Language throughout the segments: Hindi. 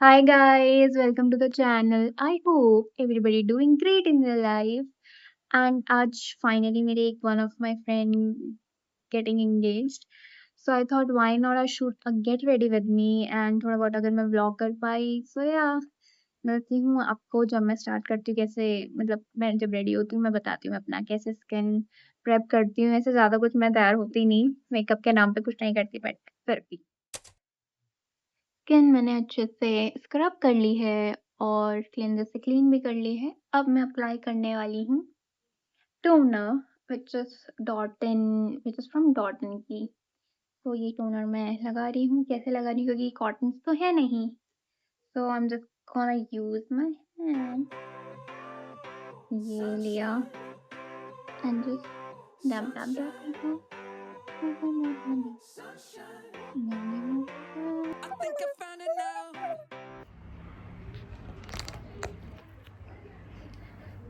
Hi guys, welcome to the channel. I hope everybody doing great in their life. And आज finally मेरे एक one of my friend getting engaged. So I thought why not I shoot a get ready with me and थोड़ा बहुत अगर मैं vlog कर पाई. So yeah, मैं बताती हूँ आपको जब मैं स्टार्ट करती हूँ कैसे मतलब मैं जब रेडी होती हूँ मैं बताती हूँ अपना कैसे स्किन प्रेप करती हूँ ऐसे ज़्यादा कुछ मैं तैयार होती नहीं मेकअप के नाम पे कुछ नहीं करती बट फिर भी स्किन मैंने अच्छे से स्क्रब कर ली है और क्लींजर से क्लीन भी कर ली है। अब मैं अप्लाई करने वाली हूँ toner which is from Dottin की। तो ये टोनर मैं लगा रही हूँ। कैसे लगा रही हूँ क्योंकि कॉटन्स तो है नहीं। So I am just gonna use my hand. ये लिया and just dab dab dab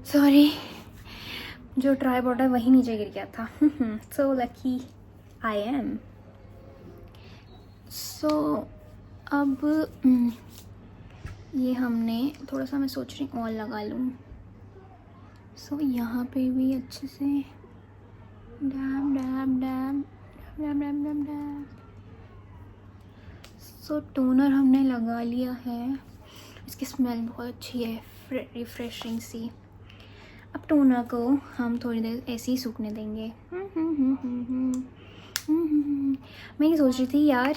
sorry जो ट्राइपॉड है वही नीचे गिर गया था। So lucky I am. सो अब ये हमने थोड़ा सा मैं सोच रही हूँ और लगा लूँ। सो यहाँ पे भी अच्छे से dab dab dab dab dab dab dab. So toner हमने लगा लिया है। इसकी स्मेल बहुत अच्छी है, रिफ्रेशिंग सी। अब टोनर को हम थोड़ी देर ऐसे ही सूखने देंगे। मैं ये सोच रही थी यार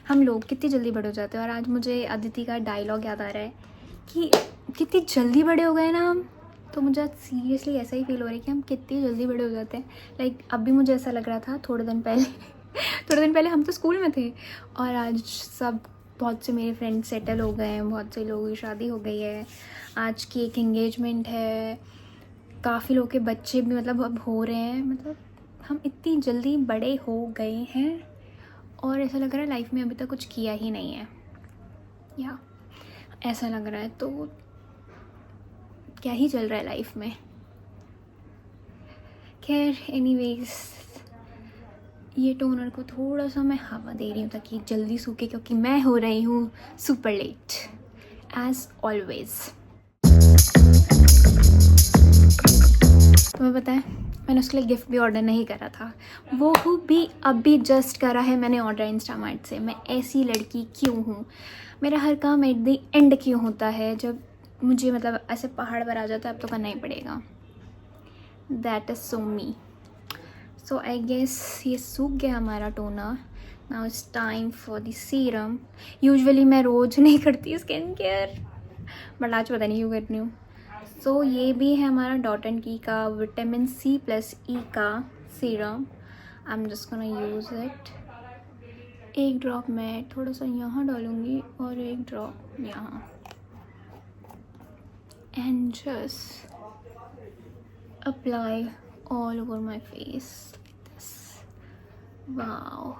हम लोग कितनी जल्दी बड़े हो जाते हैं। और आज मुझे अदिति का डायलॉग याद आ रहा है कि कितनी जल्दी बड़े हो गए ना हम। तो मुझे आज सीरियसली ऐसा ही फील हो रहा है कि हम कितनी जल्दी बड़े हो जाते हैं। लाइक अभी मुझे ऐसा लग रहा था थोड़े दिन पहले थोड़े दिन पहले हम तो स्कूल में थे और आज सब बहुत से मेरे फ्रेंड्स सेटल हो गए हैं, बहुत से लोगों की शादी हो गई है, आज की एक एंगेजमेंट है, काफ़ी लोगों के बच्चे भी मतलब अब हो रहे हैं। मतलब हम इतनी जल्दी बड़े हो गए हैं और ऐसा लग रहा है लाइफ में अभी तक कुछ किया ही नहीं है, या ऐसा लग रहा है। तो क्या ही चल रहा है लाइफ में। खैर एनीवेज ये टोनर को थोड़ा सा मैं हवा दे रही हूँ ताकि जल्दी सूखे, क्योंकि मैं हो रही हूँ सुपर लेट एज ऑलवेज। तुम्हें पता है मैंने उसके लिए गिफ्ट भी ऑर्डर नहीं करा था, वो भी अभी जस्ट करा है मैंने ऑर्डर इंस्टामार्ट से। मैं ऐसी लड़की क्यों हूँ, मेरा हर काम एट द एंड क्यों होता है, जब मुझे मतलब ऐसे पहाड़ पर आ जाता है अब तो करना ही पड़ेगा। That is so me. So I guess ये सूख गया हमारा toner. Now it's time for the serum. Usually मैं रोज़ नहीं करती स्किन केयर बट आज पता नहीं क्यों कर रही हूँ। सो ये भी है हमारा डॉटन की का विटामिन सी प्लस ई का serum. I am just gonna use it. एक ड्रॉप मैं थोड़ा सा यहाँ डालूँगी और एक ड्रॉप यहाँ, and just apply all over my face like this. Wow.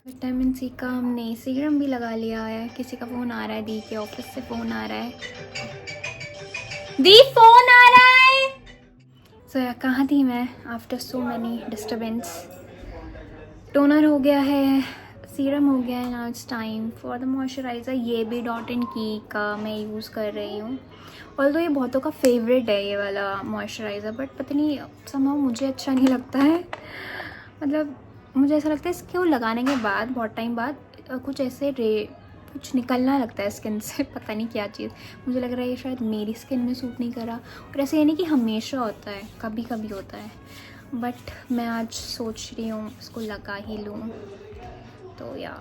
Vitamin C का हमने सीरम भी लगा लिया है। किसी का फ़ोन आ रहा है, दी के ऑफिस से फ़ोन आ रहा है। दी फोन आ रहा है। सो यार कहाँ थी मैं after so many disturbance. Toner हो गया है, सीरम हो गया है। Now it's time for the moisturiser. ये भी डॉटन की का मैं यूज़ कर रही हूँ। ऑल्दो ये बहुतों का फेवरेट है ये वाला मॉइस्चराइज़र, बट पता नहीं समहाउ मुझे अच्छा नहीं लगता है। मतलब मुझे ऐसा लगता है इसको लगाने के बाद बहुत टाइम बाद कुछ ऐसे कुछ निकलना लगता है स्किन से। पता नहीं क्या चीज़, मुझे लग रहा है ये शायद मेरी स्किन में सूट नहीं करा। और ऐसे ये नहीं कि हमेशा होता है, कभी कभी होता है। बट मैं आज सोच रही हूँ इसको लगा ही लूँ। तो या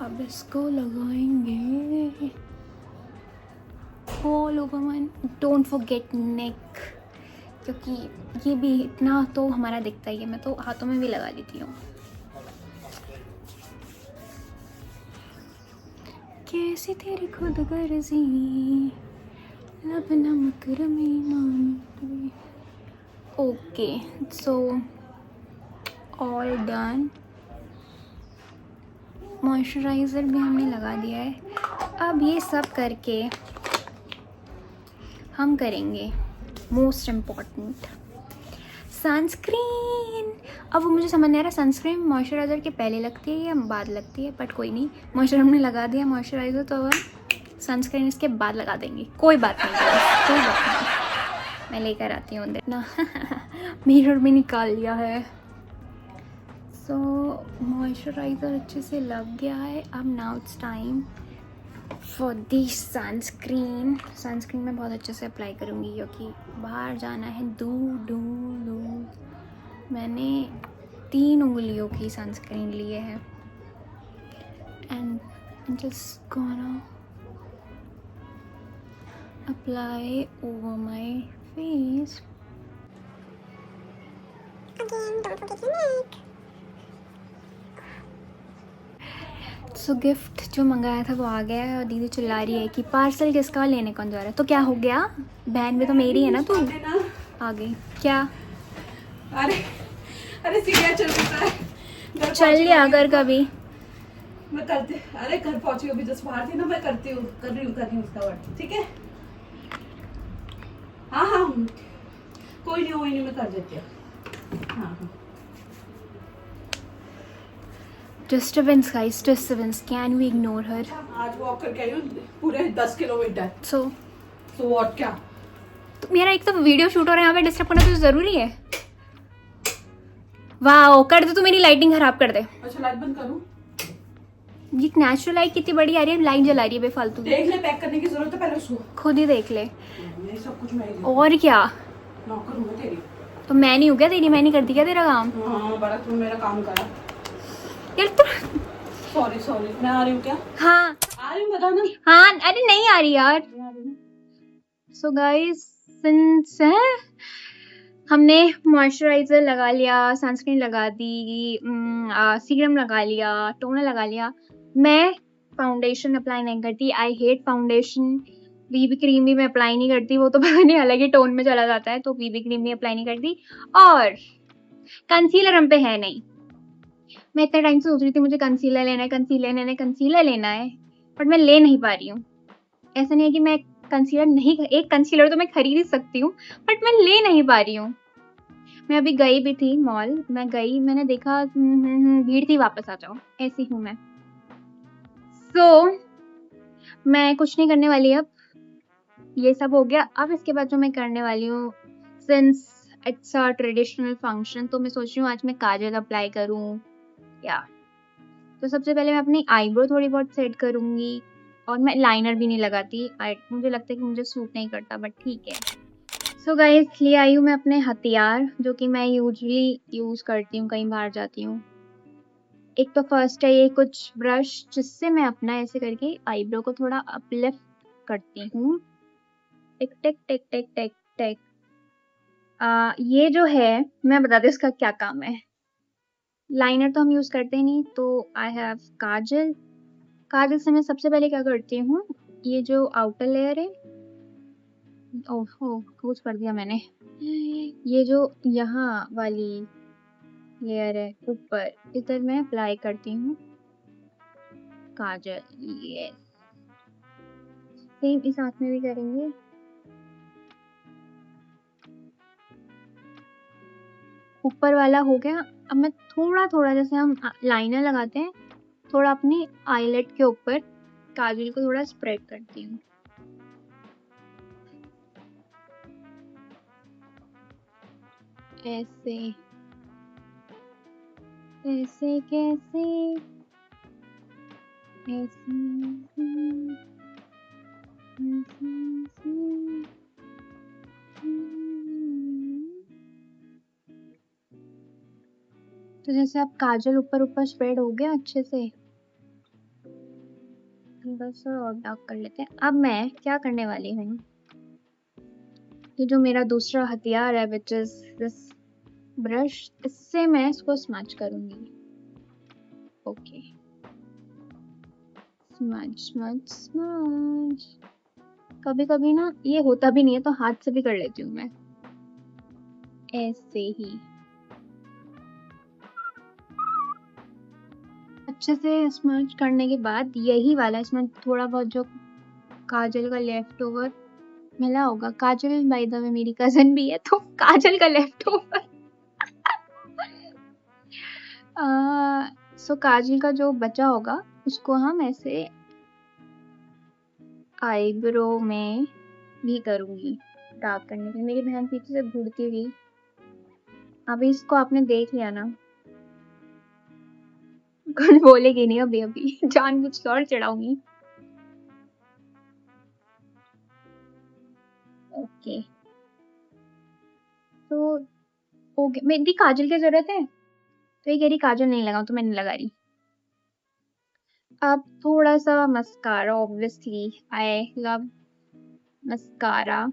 अब इसको लगाएंगे all over my. Don't forget neck, क्योंकि ये भी इतना तो हमारा दिखता ही है। मैं तो हाथों में भी लगा लेती हूँ। कैसी तेरी खुद गर्जी लब नमक रमी नाम। Okay so all done. Moisturiser भी हमने लगा दिया है। अब ये सब करके हम करेंगे मोस्ट इम्पॉर्टेंट सनस्क्रीन। अब वो मुझे समझ नहीं आ रहा सनस्क्रीन मॉइस्चराइज़र के पहले लगती है या बाद लगती है, बट कोई नहीं, मॉइस्चर हमने लगा दिया मॉइस्चराइज़र, तो अब सनस्क्रीन इसके बाद लगा देंगे, कोई बात नहीं guys, कोई बात नहीं, मैं लेकर आती हूँ देखना। मिरर में निकाल लिया है। सो मॉइस्चराइज़र अच्छे से लग गया है। अब now it's time for this sunscreen. Sunscreen मैं बहुत अच्छे से अप्लाई करूँगी क्योंकि बाहर जाना है दूर दूर दूर। मैंने 3 उंगलियों की सनस्क्रीन लिए है and just gonna apply over my face. Again, don't forget your neck. So gift जो मंगाया था वो आ गया है और दीदी चिल्ला रही है कि पार्सल किसका, लेने कौन जा रहा है। तो क्या हो गया, बहन भी तो मेरी है ना तू। आ गई क्या? अरे अरे सीरियल चल रहा है, चल लिया अगर कभी मैं करती। अरे घर पहुंची अभी, जस्ट बाहर थी ना, मैं करती हूँ, कर रही हूँ उसका वर्ड, ठीक है। हाँ कोई नहीं मैं कर देती हूँ। हाँ disturbance guys, disturbance, can we ignore her. आज वॉक करके आई हूँ पूरे 10 किलोमीटर। सो व्हाट, क्या तो मेरा एक तो वीडियो शूट हो रहा है, यहाँ पे डिस्टर्ब करना तो जरूरी है। वाह, कर दे तू मेरी लाइटिंग खराब कर दे। अच्छा लाइट बंद करूँ? ये नेचुरल लाइट कितनी बड़ी आ रही है, लाइट जला रही है बेफालतू। देख ले, पैक करने की जरूरत है पहले उसको, खुद ही देख ले। मेरी सब कुछ मैं और क्या, नौकर हूँ तेरी। तो मैं नहीं हूँ क्या तेरी, मैं नहीं करती क्या तेरा काम? हाँ बड़ा तू मेरा काम करा यार तू। सॉरी मैं आ रही हूँ क्या? हाँ आ रही हूँ, बता ना। हाँ अरे नहीं आ रही यार। सो गाइस सिंस हमने मॉइस्चराइजर लगा लिया, सनस्क्रीन लगा दी, सीरम लगा लिया, टोनर लगा लिया, मैं फाउंडेशन अप्लाई नहीं करती। I hate foundation. BB cream भी मैं अप्लाई नहीं करती, वो तो पता नहीं अलग ही टोन में चला जाता है, तो बीबी क्रीम भी अप्लाई नहीं करती। और कंसीलर हम पे है नहीं। मैं इतने टाइम से सोच रही थी मुझे कंसीलर लेना है, बट मैं ले नहीं पा रही हूँ। ऐसा नहीं है कि मैं कंसीलर नहीं, एक कंसीलर तो मैं खरीद ही सकती हूँ, बट मैं ले नहीं पा रही हूँ। मैं अभी गई भी थी मॉल, मैंने देखा भीड़ थी, वापस आ जाओ, ऐसी हूँ मैं। सो मैं कुछ नहीं करने वाली। अब ये सब हो गया, अब इसके बाद जो मैं करने वाली हूँ, since it's a traditional function, तो मैं सोच रही हूँ आज मैं काजल अप्लाई करूँ। या तो सबसे पहले मैं अपनी आईब्रो थोड़ी बहुत सेट करूंगी, और मैं लाइनर भी नहीं लगाती, मुझे लगता है कि मुझे सूट नहीं करता, बट ठीक है। सो गाइस, ले आई हूँ मैं अपने हथियार जो कि मैं यूजुअली यूज करती हूँ कहीं बाहर जाती हूँ। एक तो फर्स्ट है ये कुछ ब्रश, जिससे मैं अपना ऐसे करके आईब्रो को थोड़ा अपलिफ्ट करती हूँ। टिक टिक टिक टिक टिक टिक। ये जो है, मैं बताती हूँ इसका क्या काम है। लाइनर तो हम यूज करते नहीं, तो आई हैव काजल से मैं सबसे पहले क्या करती हूँ, ये जो आउटर लेयर है, ओहो कुछ कर दिया मैंने, ये जो यहाँ वाली लेयर है ऊपर, इधर मैं अप्लाई करती हूँ काजल। यस, सेम इस हाथ में भी करेंगे। ऊपर वाला हो गया। अब मैं थोड़ा जैसे हम लाइनर लगाते हैं, थोड़ा अपनी आईलेट के ऊपर काजल को थोड़ा स्प्रेड करती हूँ, ऐसे ऐसे कैसे ऐसे तो जैसे अब काजल ऊपर स्प्रेड हो गया अच्छे से, थोड़ा सा और डार्क कर लेते हैं। अब मैं क्या करने वाली हूँ, ये जो मेरा दूसरा हथियार है विच इज दिस ब्रश, इससे मैं इसको स्मच करूंगी। Okay, smudge. कभी कभी ना ये होता भी नहीं है, तो हाथ से भी कर लेती हूँ मैं, ऐसे ही अच्छे से स्मच करने के बाद यही वाला, इसमें थोड़ा बहुत जो काजल का लेफ्ट ओवर मिला होगा, काजल बाय द वे मेरी कजन भी है, तो काजल का लेफ्ट ओवर सो काजल का जो बचा होगा उसको हम ऐसे आईब्रो में भी करूंगी डार्क करने के लिए। मेरी बहन पीछे से घूरती हुई, अभी इसको आपने देख लिया ना, कुछ बोलेगी नहीं अभी अभी जानबूझ के और चढ़ाऊंगी। ओके तो ओके, मेरी काजल की जरूरत है तो ये कह रही काजल नहीं लगाऊं तो मैं नहीं लगा रही। अब थोड़ा सा mascara, obviously I love mascara,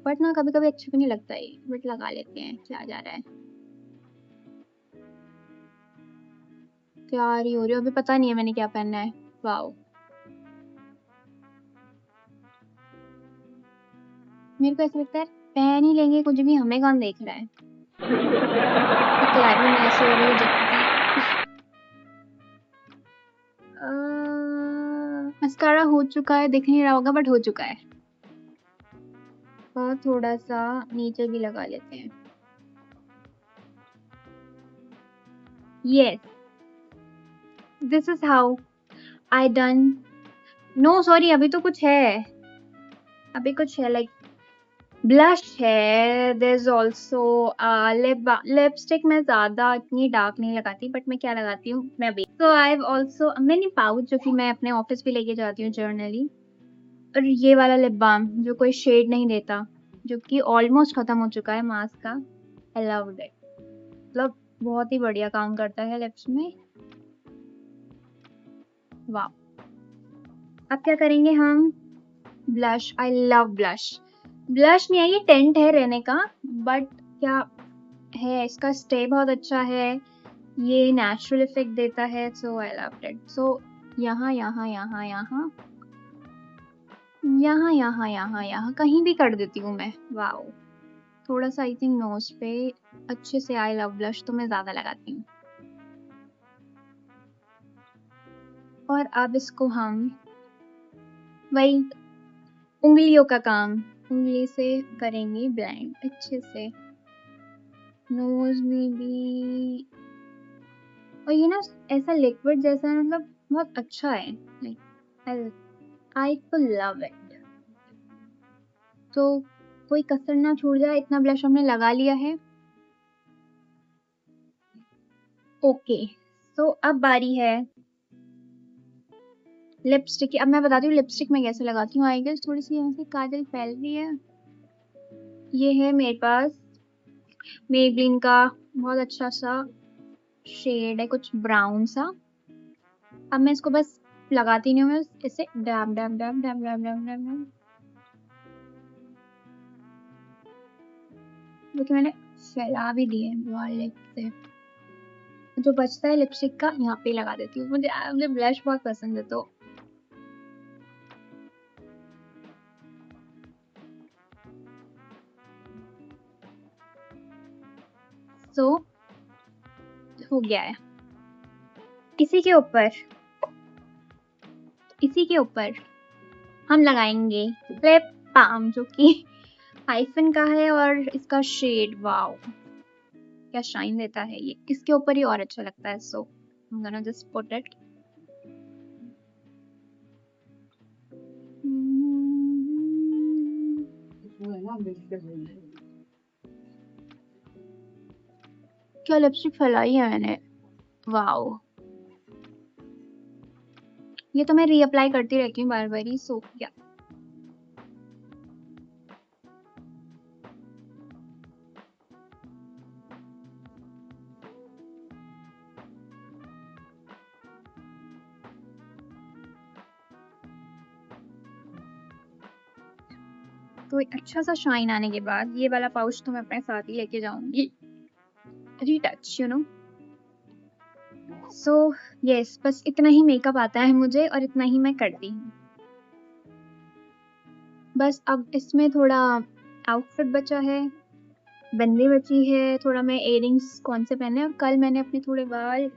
but ना कभी कभी अच्छा भी नहीं लगता है, बट लगा लेते हैं, क्या जा रहा है। तैयार ही हो रही हो, अभी पता नहीं है मैंने क्या पहनना है। वाओ, मेरे को ऐसा लगता है पहन ही लेंगे कुछ भी, हमें कौन देख रहा है। तैयारी में ऐसे हो रही है जैसे मस्कारा हो चुका है, दिख नहीं रहा होगा बट हो चुका है। और थोड़ा सा नीचे भी लगा लेते हैं। Yes, this is how I done. No sorry, अभी तो कुछ है, अभी कुछ है लाइक ब्लश है, देयर इज आल्सो लिपस्टिक। मैं ज्यादा इतनी डार्क नहीं लगाती, बट मैं क्या लगाती हूँ मैं भी, तो I have also many pouch जो कि मैं अपने ऑफिस भी लेके जाती हूँ जर्नली। और ये वाला लिप बाम जो कोई शेड नहीं देता, जो कि ऑलमोस्ट खत्म हो चुका है मास्क का। आई लव्ड इट, मतलब बहुत ही बढ़िया काम करता है लिप्स में। वाह, अब क्या करेंगे हम, blush. I love blush. Blush नहीं है, ये टेंट है रहने का, बट क्या है, इसका स्टे बहुत अच्छा है, ये नेचुरल इफेक्ट देता है, सो आई लव इट। सो यहाँ यहाँ यहाँ यहाँ यहाँ यहाँ यहाँ यहाँ कहीं भी कर देती हूँ मैं। वाओ, थोड़ा सा आई थिंक नोज पे अच्छे से। आई लव ब्लश तो मैं ज्यादा लगाती हूँ। और अब इसको हम वही उंगलियों का काम, उंगली से करेंगे ब्लेंड अच्छे से, नोज में भी। और ये ना ऐसा लिक्विड जैसा है, मतलब बहुत अच्छा है, like I full love it. तो कोई कसर ना छूट जाए, इतना ब्लश हमने लगा लिया है। ओके, तो अब बारी है लिपस्टिक की। अब मैं बताती हूँ लिपस्टिक मैं कैसे लगाती हूँ। आई गेस थोड़ी सी यहाँ से काजल फैल रही है। ये है मेरे पास मेबलिन का बहुत अच्छा सा शेड है, कुछ ब्राउन सा। अब मैं इसको बस लगाती नहीं हूँ, मैं ऐसे dab dab dab dab dab dab dab dab, जो कि मैंने फैला भी दिए लिप से। जो बचता है लिपस्टिक का यहाँ पे लगा देती हूँ। मुझे ब्लश बहुत पसंद है, तो सो हो गया है। इसी के ऊपर हम लगाएंगे लिप बाम, जो कि हाइफन का है, और इसका शेड वाओ क्या शाइन देता है, ये इसके ऊपर ही और अच्छा लगता है। So I am gonna just put it. क्या लिपस्टिक फैलाई है मैंने, वाओ। ये तो मैं रीअप्लाई करती रहती हूँ बार बार ही। सो क्या तो एक अच्छा सा शाइन आने के बाद ये वाला पाउच तो मैं अपने साथ ही लेके जाऊंगी, retouch you know. So yes, बस इतना ही मेकअप आता है मुझे और इतना ही मैं करती हूँ। बस अब इसमें थोड़ा आउटफिट बचा है, बंदी बची है, थोड़ा मैं इयरिंग्स कौन से पहने। और कल मैंने अपने थोड़े बाल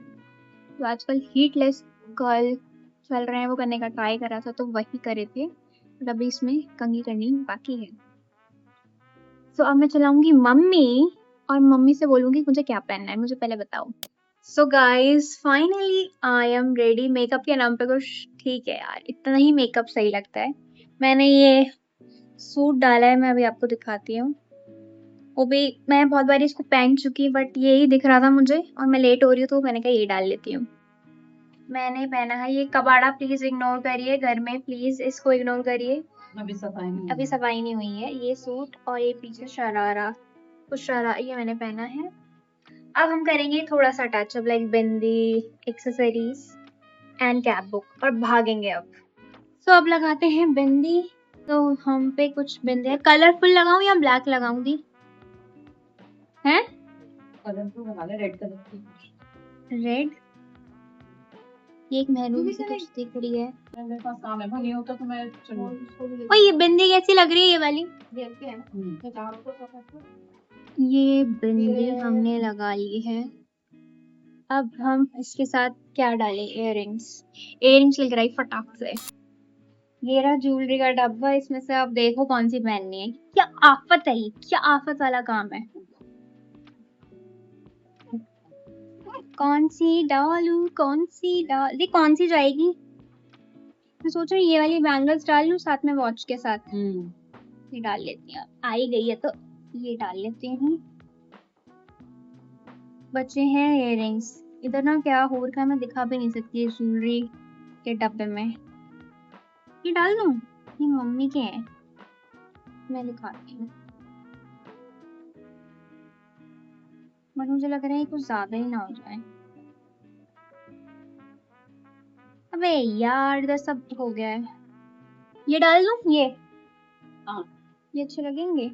जो आजकल हीटलेस कर्ल चल रहे हैं वो करने का ट्राई करा था, तो वही करे थे, और अभी इसमें कंघी करनी बाकी है। सो अब मैं चलाऊंगी मम्मी और मम्मी से बोलूँगी मुझे क्या पहनना है, मुझे पहले बताओ। सो guys finally I am ready. Makeup के नाम पे कुछ ठीक है यार, इतना ही मेकअप सही लगता है। मैंने ये सूट डाला है, मैं अभी आपको दिखाती हूँ। वो भी मैं बहुत बार इसको पहन चुकी, बट यही दिख रहा था मुझे और मैं लेट हो रही हूँ तो मैंने कहा ये डाल लेती हूँ। मैंने पहना है ये कबाड़ा, प्लीज इग्नोर करिए, घर में प्लीज इसको इग्नोर करिए, अभी सफाई अभी सफाई नहीं हुई है। ये सूट और ये पीछे शरारा, कुछ शरारा ये मैंने पहना है। अब हम करेंगे थोड़ा सा touch-up like bindi, accessories and cap book और भागेंगे अब। तो अब लगाते हैं बिंदी। तो हम पे कुछ बिंदी कलरफुल लगाऊं या ब्लैक लगाऊं दी हैं? कलरफुल लगा ले, रेड कलर की। रेड, ये एक मैरून सी कुछ दिख रही है। मेरे पास काम है, नहीं होता तो मैं चलो। ओ ये बिंदी कैसी लग रही है ये वाली? ये बिंदी हमने लगा ली है। अब हम इसके साथ क्या डालें? इयररिंग्स। इयररिंग्स लग रही फटाक से। ये रहा ज्वेलरी का डब्बा, इसमें से आप देखो कौन सी पहननी है। क्या आफत है ये, क्या आफत वाला काम है। कौन सी डालूं, कौन सी डाल, ये कौन सी जाएगी? मैं सोच रही हूँ ये वाली बैंगल्स डाल लूं साथ में वॉच के साथ। ये डाल लेती हूँ, आ ही गई है तो ये डाल लेती हूँ। बचे हैं इयररिंग्स। इधर ना क्या हो रखा है, मैं दिखा भी नहीं सकती ज्वेलरी के डब्बे में। ये डाल दूं? ये मम्मी के हैं, मैं दिखाती हूँ। बट मुझे लग रहा है कुछ ज्यादा ही ना हो जाए। अबे यार इधर सब हो गया है। ये डाल दूं? ये हाँ ये अच्छे लगेंगे।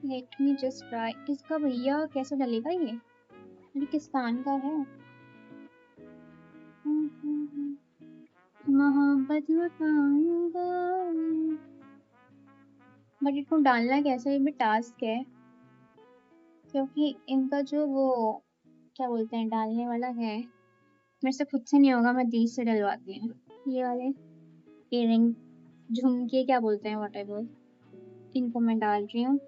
Let me just try. इसका भैया कैसे डलेगा ये किस्तान का है। मोहब्बत बताऊंगा, बट इसको डालना कैसे, ये भी टास्क है। क्योंकि इनका जो वो क्या बोलते हैं डालने वाला है, मेरे से खुद से नहीं होगा, मैं दी से डलवाती हूँ। ये वाले इयररिंग, झुमके क्या बोलते हैं, व्हाटएवर, इनको मैं डाल रही हूँ।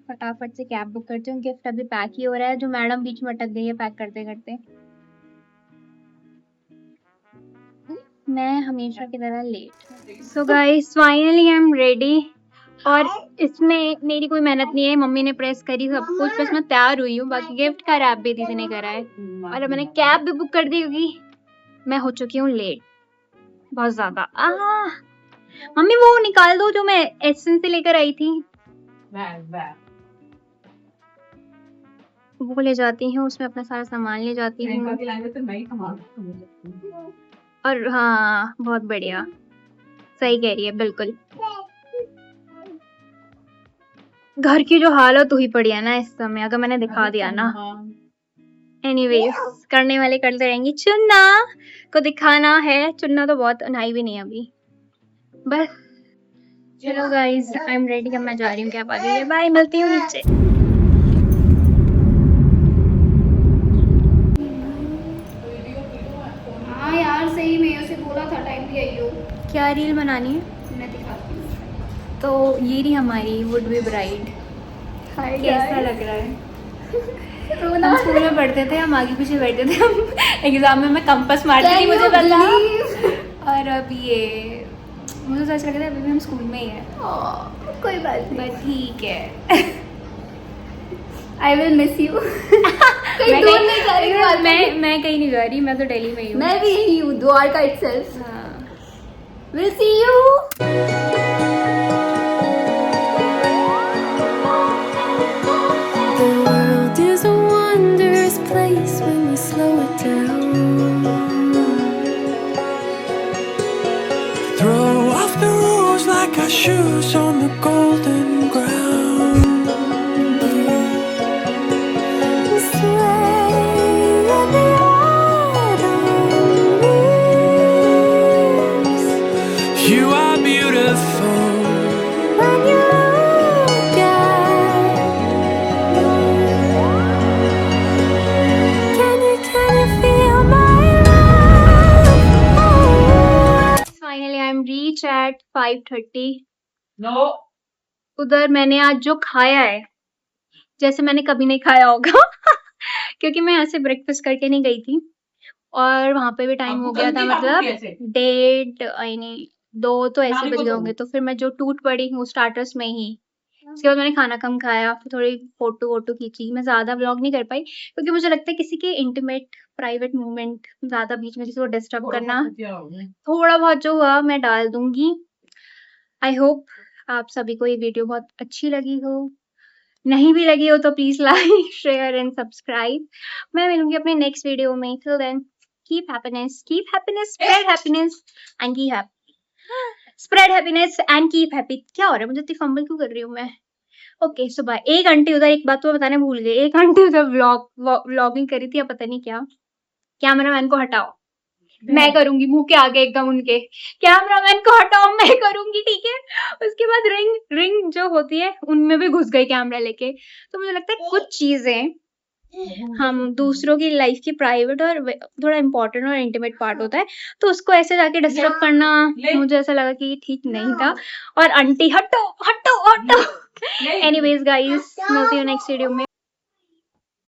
फटाफट से कैब बुक करती हूँ। गिफ्ट अभी पैक ही हो रहा है, जो मैडम बीच में अटक गई है पैक करते करते। मैं हमेशा की तरह late. So guys finally I am ready. और इसमें मेरी कोई मेहनत नहीं है, मम्मी ने प्रेस करी सब कुछ, बस मैं तैयार हुई हूँ। बाकी गिफ्ट का रैप भी दीदी ने करा है और अब मैंने कैब भी बुक कर दी क्योंकि मैं हो चुकी हूँ लेट बहुत ज्यादा। मम्मी वो निकाल दो जो मैं एसेंस से लेकर आई थी, वो ले जाती हूँ, उसमें अपना सारा सामान ले जाती हूँ। और हाँ बहुत बढ़िया, सही कह रही है बिल्कुल। घर की जो हालत हुई पड़ी है ना इस समय, अगर मैंने दिखा दिया ना। एनीवेज करने वाले करते रहेंगे। चुन्ना को दिखाना है, चुन्ना तो बहुत अनाई भी नहीं है अभी। बस चलो गाइस आई एम रेडी, अब मैं जा रही हूँ क्या बात है। बाय, मिलती हूँ नीचे। हाँ यार सही में उसे बोला था टाइम भी आई हो। क्या रील बनानी है मैं दिखाती हूँ। तो ये रही हमारी वुड बी ब्राइड। हाय कैसा लग रहा है? हम स्कूल में पढ़ते थे, हम आगे पीछे बैठते थे, हम एग्जाम में मैं कंपास मारती थी, मुझे पता। और अब ये मुझे तो ऐसा लग रहा है अभी भी हम स्कूल में ही है। कोई बात नहीं, बट ठीक है। I will miss you. मैं दूर नहीं जा रही हूँ। मैं कहीं नहीं जा रही, मैं तो दिल्ली में ही हूँ। मैं भी यही हूँ, द्वारका इटसेल्फ। हाँ। Will see you. The world is a wondrous place when you slow it down. Throw off the rules like our shoes on the golden ground. Sway in the autumn leaves. You are beautiful when you look at. Can you feel my love? Finally I am reach at 5:30। No उधर मैंने आज जो खाया है जैसे मैंने कभी नहीं खाया होगा क्योंकि मैं यहाँ से ब्रेकफास्ट करके नहीं गई थी और वहां पे भी टाइम हो गया था, मतलब 1:30 2 तो ऐसे बज गए होंगे। तो फिर मैं जो टूट पड़ी हूँ स्टार्टर्स में ही। उसके बाद मैंने खाना कम खाया, फिर थोड़ी फोटो वोटो खींची। मैं ज्यादा व्लॉग नहीं कर पाई क्योंकि मुझे लगता है किसी के इंटीमेट प्राइवेट मोमेंट ज्यादा बीच में किसी को डिस्टर्ब करना, थोड़ा बहुत जो हुआ मैं डाल दूंगी। आई होप आप सभी को ये वीडियो बहुत अच्छी लगी हो। नहीं भी लगी हो तो please like share and subscribe. मैं मिलूंगी अपने नेक्स्ट वीडियो में। Till then keep happiness, spread happiness and keep happy, spread happiness and keep happy. क्या हो रहा है, मुझे इतनी फंबल क्यों कर रही हूँ मैं? ओके सुबह 1 घंटे उधर, एक बात तो बताने भूल गई, 1 घंटे उधर व्लॉगिंग करी थी या पता नहीं क्या। कैमरामैन को हटाओ, मैं करूंगी मुंह के आगे एकदम उनके। कैमरामैन को हटाओ, मैं करूंगी, ठीक है। उसके बाद रिंग जो होती है उनमें भी घुस गई कैमरा लेके। तो मुझे लगता है कुछ चीजें हम दूसरों की लाइफ की प्राइवेट और थोड़ा इंपॉर्टेंट और इंटीमेट पार्ट होता है, तो उसको ऐसे जाके डिस्टर्ब करना मुझे ऐसा लगा कि ठीक नहीं था। और आंटी हटो हटो हटो। एनीवेज गाइस, मिलती हूँ नेक्स्ट वीडियो में।